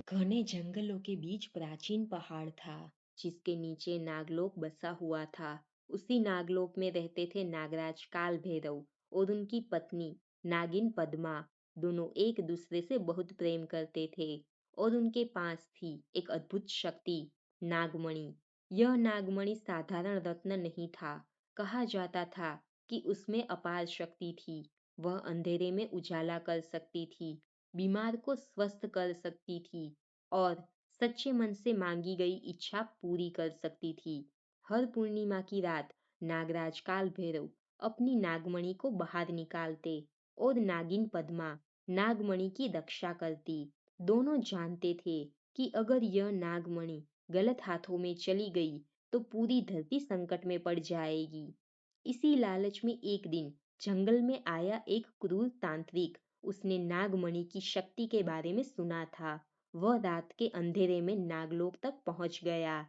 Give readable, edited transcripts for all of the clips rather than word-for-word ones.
घने जंगलों के बीच प्राचीन पहाड़ था जिसके नीचे नागलोक बसा हुआ था। उसी नागलोक में रहते थे नागराज काल भैरव और उनकी पत्नी नागिन पद्मा। दोनों एक दूसरे से बहुत प्रेम करते थे और उनके पास थी एक अद्भुत शक्ति, नागमणि। यह नागमणि साधारण रत्न नहीं था। कहा जाता था कि उसमें अपार शक्ति थी। वह अंधेरे में उजाला कर सकती थी, बीमार को स्वस्थ कर सकती थी और सच्चे मन से मांगी गई इच्छा पूरी कर सकती थी। हर पूर्णिमा की रात नागराज काल भैरव अपनी नागमणि को बाहर निकालते और नागिन पद्मा नागमणि की रक्षा करती। दोनों जानते थे कि अगर यह नागमणि गलत हाथों में चली गई तो पूरी धरती संकट में पड़ जाएगी। इसी लालच में एक दिन जंगल में आया एक क्रूर तांत्रिक। उसने नागमणि की शक्ति के बारे में सुना था। वह रात के अंधेरे में नागलोक तक पहुंच गया।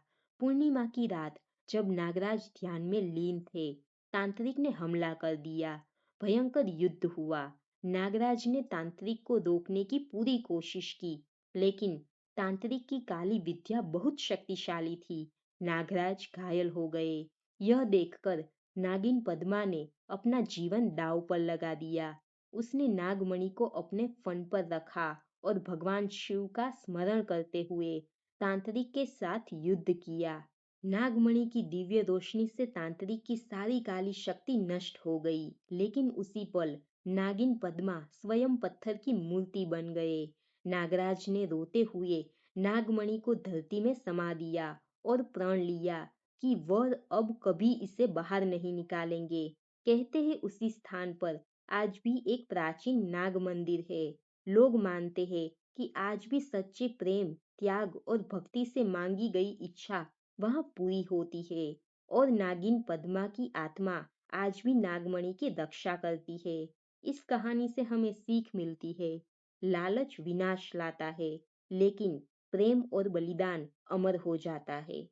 पूर्णिमा की रात, जब नागराज ध्यान में लीन थे, तांत्रिक ने हमला कर दिया। भयंकर युद्ध हुआ। नागराज ने तांत्रिक को रोकने की पूरी कोशिश की, लेकिन तांत्रिक की काली विद्या बहुत शक्तिशाली थी। नागराज घायल हो गए। यह देखकर नागिन पद्मा ने अपना जीवन दांव पर लगा दिया। उसने नागमणि को अपने फन पर रखा और भगवान शिव का स्मरण करते हुए तांत्रिक के साथ युद्ध किया। नागमणि की दिव्य रोशनी से तांत्रिक की सारी काली शक्ति नष्ट हो गई, लेकिन उसी पल नागिन पद्मा स्वयं पत्थर की मूर्ति बन गए। नागराज ने रोते हुए नागमणि को धरती में समा दिया और प्रण लिया कि वह अब कभी इसे बाहर नहीं निकालेंगे। कहते हैं उसी स्थान पर आज भी एक प्राचीन नाग मंदिर है। लोग मानते हैं कि आज भी सच्चे प्रेम, त्याग और भक्ति से मांगी गई इच्छा वहां पूरी होती है और नागिन पद्मा की आत्मा आज भी नागमणि की रक्षा करती है। इस कहानी से हमें सीख मिलती है, लालच विनाश लाता है, लेकिन प्रेम और बलिदान अमर हो जाता है।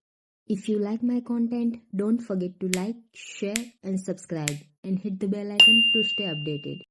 If you like my content, don't forget to like, share and subscribe and hit the bell icon to stay updated.